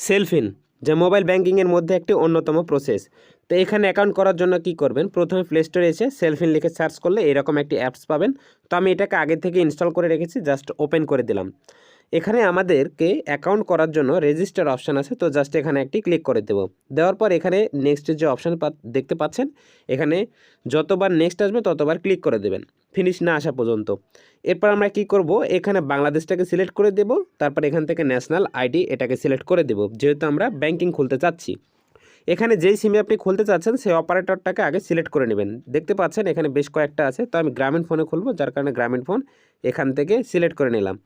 সেলফিন যা মোবাইল ব্যাঙ্কিংয়ের মধ্যে একটি অন্যতম প্রসেস। তো এখানে অ্যাকাউন্ট করার জন্য কি করবেন, প্রথমে প্লে স্টোরে এসে সেলফিন লিখে সার্চ করলে এরকম একটি অ্যাপস পাবেন। তো আমি এটাকে আগে থেকে ইনস্টল করে রেখেছি, জাস্ট ওপেন করে দিলাম। এখানে আমাদেরকে অ্যাকাউন্ট করার জন্য রেজিস্টার অপশান আছে, তো জাস্ট এখানে একটি ক্লিক করে দেবো। দেওয়ার পর এখানে নেক্সটের যে অপশান দেখতে পাচ্ছেন, এখানে যতবার নেক্সট আসবে ততবার ক্লিক করে দেবেন ফিনিশ না আসা পর্যন্ত। এরপর আমরা কি করব, এখানে বাংলাদেশটাকে সিলেক্ট করে দেব, তারপর এখান থেকে ন্যাশনাল আইডি এটাকে সিলেক্ট করে দেব, যেহেতু আমরা ব্যাংকিং খুলতে চাচ্ছি। এখানে যেই সিমে আপনি খুলতে চাচ্ছেন সেই অপারেটরটাকে আগে সিলেক্ট করে নেবেন। দেখতে পাচ্ছেন এখানে বেশ কয়েকটা আছে, তো আমি গ্রামীণ ফোনে খুলবো, যার কারণে গ্রামীণ ফোন এখান থেকে সিলেক্ট করে নিলাম।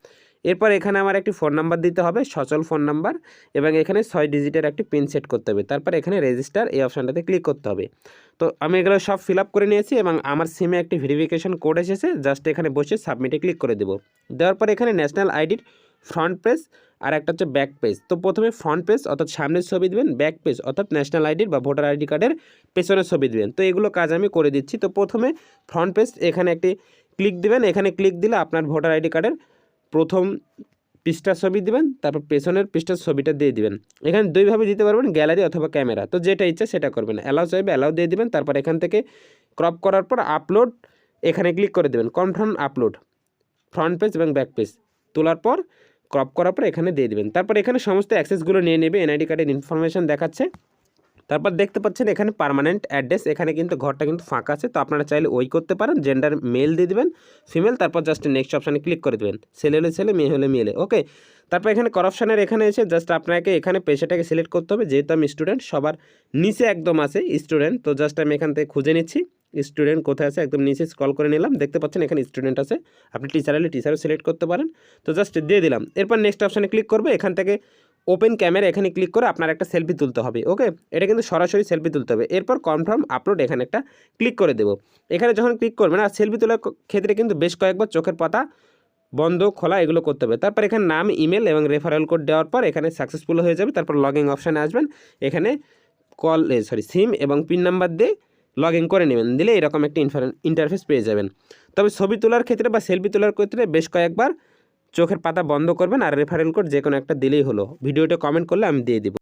এরপর এখানে আমার একটি ফোন নাম্বার দিতে হবে, সচল ফোন নাম্বার, এবং এখানে 6 ডিজিটের একটি পিন সেট করতে হবে। তারপর এখানে রেজিস্টার এই অপশানটাতে ক্লিক করতে হবে। তো আমি এগুলো সব ফিল আপ করে নিয়েছি এবং আমার সিমে একটি ভেরিফিকেশন কোড এসেছে, জাস্ট এখানে বসে সাবমিটে ক্লিক করে দেবো। দেওয়ার পর এখানে ন্যাশনাল আইডির ফ্রন্ট পেজ আর একটা হচ্ছে ব্যাক পেজ। তো প্রথমে ফ্রন্ট পেজ অর্থাৎ সামনের ছবি দেবেন, ব্যাক পেজ অর্থাৎ ন্যাশনাল আইডির বা ভোটার আইডি কার্ডের পেছনের ছবি দেবেন। তো এগুলো কাজ আমি করে দিচ্ছি। তো প্রথমে ফ্রন্ট পেজ এখানে একটি ক্লিক দিবেন, এখানে ক্লিক দিলে আপনার ভোটার আইডি কার্ডের প্রথম পৃষ্ঠার ছবি দিবেন, তারপর পেছনের পৃষ্ঠার ছবিটা দিয়ে দিবেন। এখানে দুইভাবে দিতে পারবেন, গ্যালারি অথবা ক্যামেরা, তো যেটা ইচ্ছা সেটা করবেন। অ্যালাউ চাইবে অ্যালাউ দিয়ে দিবেন, তারপর এখান থেকে ক্রপ করার পর আপলোড এখানে ক্লিক করে দেবেন, কনফার্ম আপলোড ফ্রন্ট পেজ এবং ব্যাক পেজ তোলার পর ক্রপ করার পর এখানে দিয়ে দেবেন। তারপর এখানে সমস্ত অ্যাক্সেসগুলো নিয়ে নেবে, এনআইডি কার্ডের ইনফরমেশন দেখাচ্ছে। তারপর দেখতে পাচ্ছেন এখানে পার্মানেন্ট অ্যাড্রেস, এখানে কিন্তু ঘরটা কিন্তু ফাঁকা আছে, তো আপনারা চাইলে ওই করতে পারেন। জেন্ডার মেল দিয়ে দেবেন, ফিমেল, তারপর জাস্ট নেক্সট অপশানে ক্লিক করে দেবেন, ছেলে হলে ছেলে, মেয়ে হলে মেয়ে। ওকে, তারপর এখানে করাপশানের এখানে এসে জাস্ট আপনাকে এখানে পেশাটাকে সিলেক্ট করতে হবে। যেহেতু আমি স্টুডেন্ট, সবার নিচে একদম আছে স্টুডেন্ট, তো জাস্ট আমি এখান থেকে খুঁজে নিচ্ছি স্টুডেন্ট কোথায় আছে, একদম নিচে স্ক্রল করে নিলাম, দেখতে পাচ্ছেন এখানে স্টুডেন্ট আছে। আপনি টিচার হলে টিচারও সিলেক্ট করতে পারেন, তো জাস্ট দিয়ে দিলাম। এরপর নেক্সট অপশানে ক্লিক করবে, এখান থেকে ওপেন ক্যামেরা এখানে ক্লিক করে আপনার একটা সেলফি তুলতে হবে। ওকে, এটা কিন্তু সরাসরি সেলফি তুলতে হবে। এরপর কনফার্ম আপলোড এখানে একটা ক্লিক করে দেবো। এখানে যখন ক্লিক করবেন, আর সেলফি তোলার ক্ষেত্রে কিন্তু বেশ কয়েকবার চোখের পাতা বন্ধ খোলা এগুলো করতে হবে। তারপর এখানে নাম, ইমেল এবং রেফারেল কোড দেওয়ার পর এখানে সাকসেসফুল হয়ে যাবে। তারপর লগইন অপশানে আসবেন, এখানে সিম এবং পিন নাম্বার দিয়ে লগ ইন করে নেবেন, দিলে এরকম একটা ইন্টারফেস পেয়ে যাবেন। তবে ছবি তোলার ক্ষেত্রে বা সেলফি তোলার ক্ষেত্রে বেশ কয়েকবার চোখের পাতা বন্ধ করবেন, আর রেফারেল কোড যে কোনো একটা দিলেই হলো। ভিডিওটা কমেন্ট করলে আমি দিয়ে দিব।